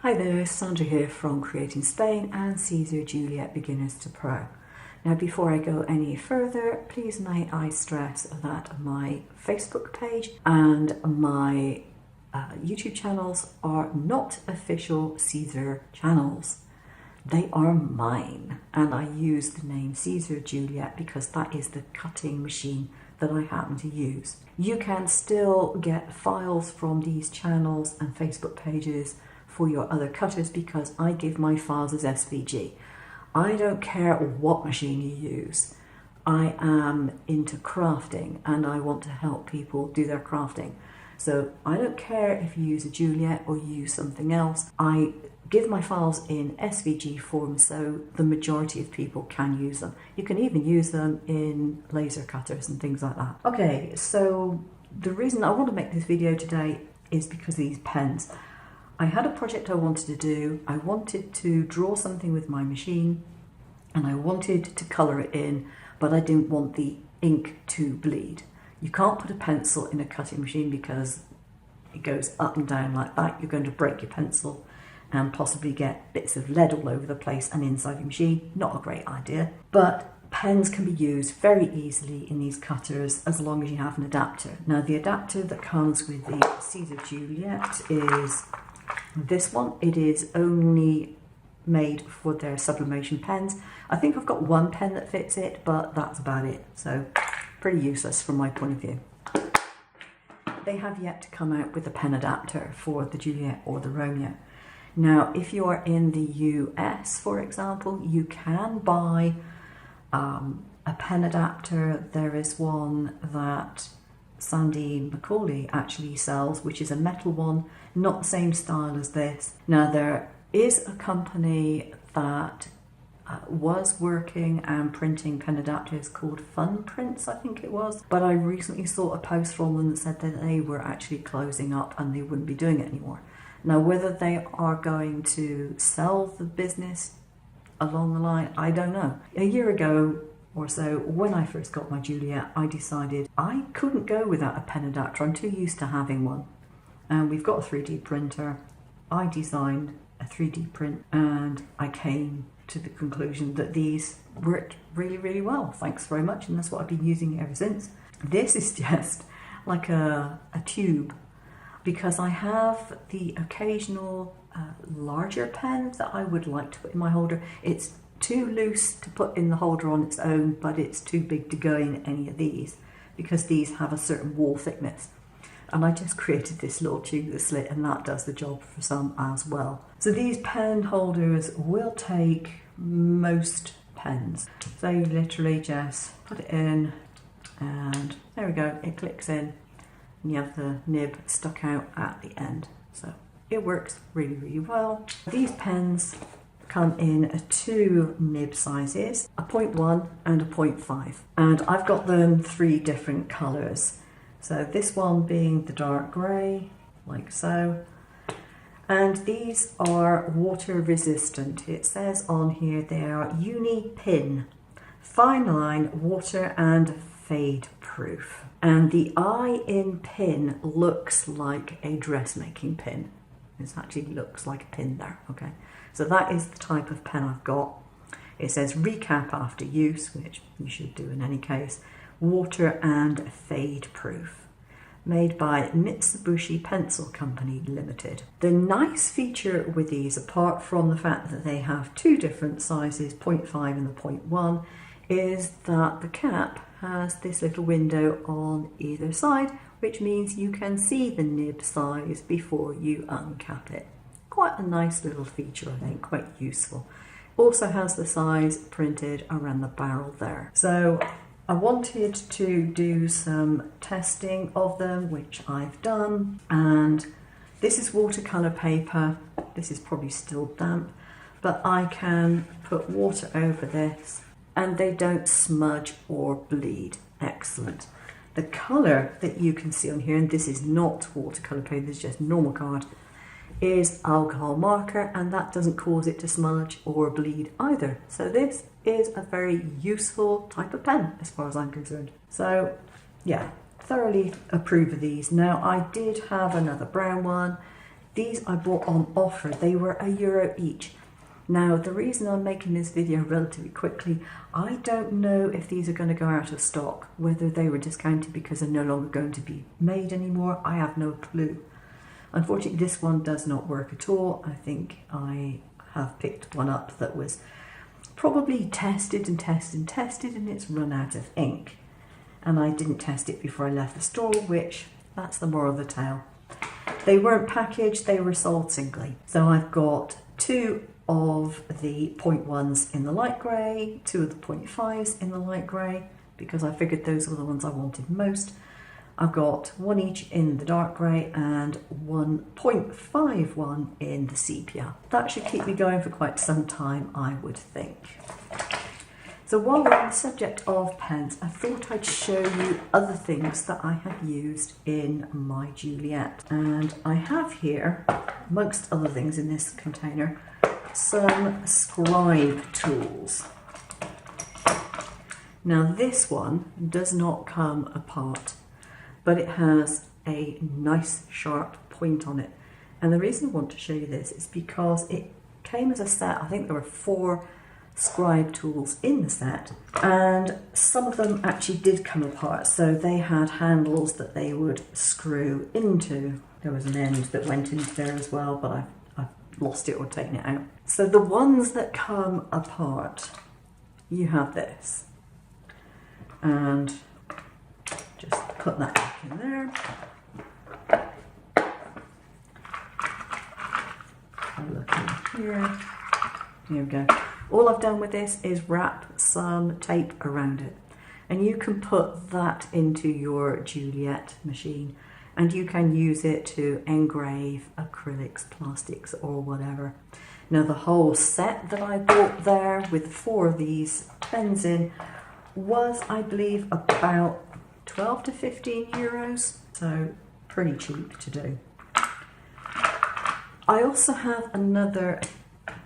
Hi there, Sandra here from Creating Spain and Siser Juliet Beginners to Pro. Now before I go any further, please may I stress that my Facebook page and my YouTube channels are not official Siser channels. They are mine, and I use the name Siser Juliet because that is the cutting machine that I happen to use. You can still get files from these channels and Facebook pages for your other cutters because I give my files as SVG. I don't care what machine you use. I am into crafting and I want to help people do their crafting. So I don't care if you use a Juliet or you use something else. I give my files in SVG form so the majority of people can use them. You can even use them in laser cutters and things like that. Okay, so the reason I want to make this video today is because of these pens. I had a project I wanted to do. I wanted to draw something with my machine and I wanted to colour it in, but I didn't want the ink to bleed. You can't put a pencil in a cutting machine because it goes up and down like that. You're going to break your pencil and possibly get bits of lead all over the place and inside your machine. Not a great idea. But pens can be used very easily in these cutters as long as you have an adapter. Now the adapter that comes with the Siser Juliet is this one. It is only made for their sublimation pens. I think I've got one pen that fits it, but that's about it. So pretty useless from my point of view. They have yet to come out with a pen adapter for the Juliet or the Romeo. Now, if you are in the US, for example, you can buy a pen adapter. There is one that Sandy McCauley actually sells, which is a metal one, not the same style as this. Now there is a company that was working and printing pen adapters called Fun Prints, I think it was, but I recently saw a post from them that said that they were actually closing up and they wouldn't be doing it anymore. Now whether they are going to sell the business along the line, I don't know. A year ago or so, when I first got my Juliet, I decided I couldn't go without a pen adapter. I'm too used to having one. And we've got a 3D printer. I designed a 3D print and I came to the conclusion that these worked really, really well. Thanks very much, and that's what I've been using ever since. This is just like a tube because I have the occasional larger pen that I would like to put in my holder. It's too loose to put in the holder on its own, but it's too big to go in any of these because these have a certain wall thickness. And I just created this little tube that slit, and that does the job for some as well. So these pen holders will take most pens. So you literally just put it in and there we go, it clicks in and you have the nib stuck out at the end. So it works really, really well. These pens come in two nib sizes, a 0.1 and a 0.5. And I've got them three different colours. So this one being the dark grey, like so. And these are water resistant. It says on here they are uni pin, fine line, water and fade proof. And the eye in pin looks like a dressmaking pin. It actually looks like a pin there, okay? So that is the type of pen I've got. It says recap after use, which you should do in any case. Water and fade proof. Made by Mitsubishi Pencil Company Limited. The nice feature with these, apart from the fact that they have two different sizes, 0.5 and the 0.1, is that the cap has this little window on either side, which means you can see the nib size before you uncap it. Quite a nice little feature, I think, quite useful. Also has the size printed around the barrel there. So I wanted to do some testing of them, which I've done, and this is watercolour paper. This is probably still damp, but I can put water over this and they don't smudge or bleed. Excellent. The colour that you can see on here, and this is not watercolour paper, this is just normal card, is alcohol marker, and that doesn't cause it to smudge or bleed either. So this is a very useful type of pen as far as I'm concerned. So yeah, thoroughly approve of these. Now I did have another brown one These I bought on offer. They were €1 each. Now, the reason I'm making this video relatively quickly, I don't know if these are going to go out of stock, whether they were discounted because they're no longer going to be made anymore. I have no clue. Unfortunately, this one does not work at all. I think I have picked one up that was probably tested and tested and tested, and it's run out of ink. And I didn't test it before I left the store, which, that's the moral of the tale. They weren't packaged, they were sold singly. So I've got 2 of the 0.1s in the light grey, 2 of the 0.5s in the light grey, because I figured those were the ones I wanted most. I've got 1 each in the dark grey and 1.51 in the sepia. That should keep me going for quite some time, I would think. So while we're on the subject of pens, I thought I'd show you other things that I have used in my Juliet. And I have here, amongst other things in this container, some scribe tools. Now this one does not come apart, but it has a nice sharp point on it. And the reason I want to show you this is because it came as a set. I think there were 4 scribe tools in the set, and some of them actually did come apart, so they had handles that they would screw into. There was an end that went into there as well, but I've lost it or taken it out. So the ones that come apart, you have this, and just put that back in there. I'll look in here. Here we go. All I've done with this is wrap some tape around it, and you can put that into your Juliet machine, and you can use it to engrave acrylics, plastics, or whatever. Now the whole set that I bought there with 4 of these pens in was, I believe, about 12 to 15 euros, so pretty cheap to do. I also have another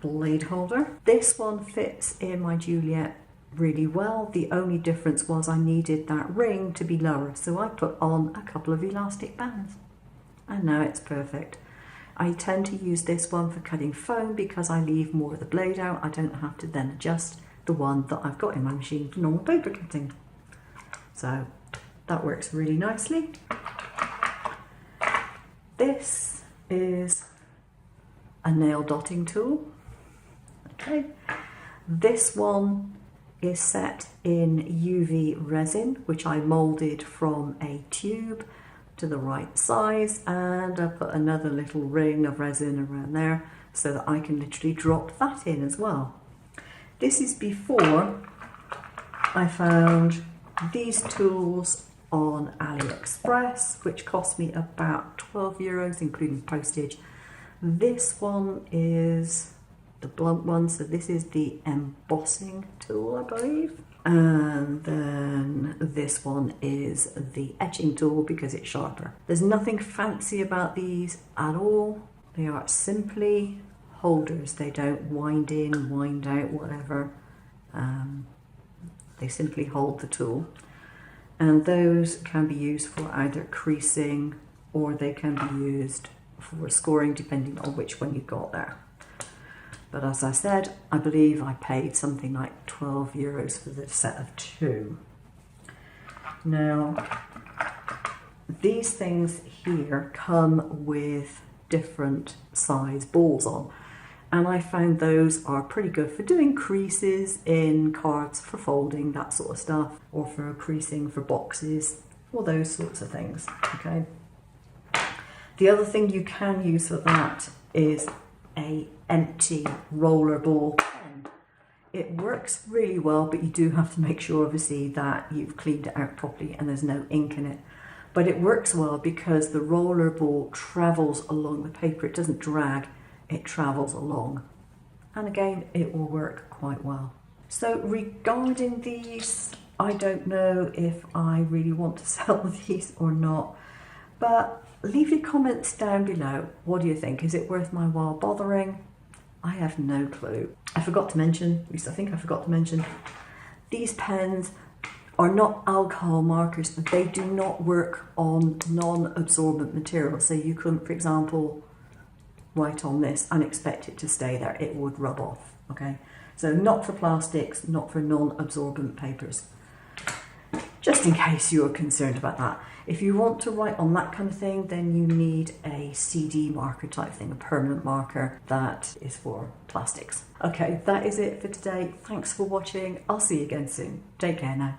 blade holder. This one fits in my Juliet really well. The only difference was I needed that ring to be lower, so I put on a couple of elastic bands, and now it's perfect. I tend to use this one for cutting foam because I leave more of the blade out. I don't have to then adjust the one that I've got in my machine for normal paper cutting. So that works really nicely. This is a nail dotting tool. Okay, this one is set in UV resin, which I moulded from a tube to the right size, and I put another little ring of resin around there so that I can literally drop that in as well. This is before I found these tools on AliExpress, which cost me about 12 euros, including postage. This one is the blunt one, so this is the embossing tool, I believe. And then this one is the etching tool because it's sharper. There's nothing fancy about these at all. They are simply holders. They don't wind in, wind out, whatever. They simply hold the tool. And those can be used for either creasing or they can be used for scoring, depending on which one you've got there. But as I said, I believe I paid something like 12 euros for the set of 2. Now, these things here come with different size balls on, and I found those are pretty good for doing creases in cards, for folding, that sort of stuff, or for creasing for boxes, all those sorts of things, okay? The other thing you can use for that is a empty roller ball pen. It works really well, but you do have to make sure obviously that you've cleaned it out properly and there's no ink in it. But it works well because the roller ball travels along the paper. It doesn't drag, it travels along. And again, it will work quite well. So regarding these, I don't know if I really want to sell these or not, but leave your comments down below. What do you think? Is it worth my while bothering? I have no clue. I forgot to mention, at least I think I forgot to mention, these pens are not alcohol markers, but they do not work on non-absorbent material. So you couldn't, for example, write on this and expect it to stay there. It would rub off, okay? So not for plastics, not for non-absorbent papers. Just in case you're concerned about that. If you want to write on that kind of thing, then you need a CD marker type thing, a permanent marker that is for plastics. Okay, that is it for today. Thanks for watching. I'll see you again soon. Take care now.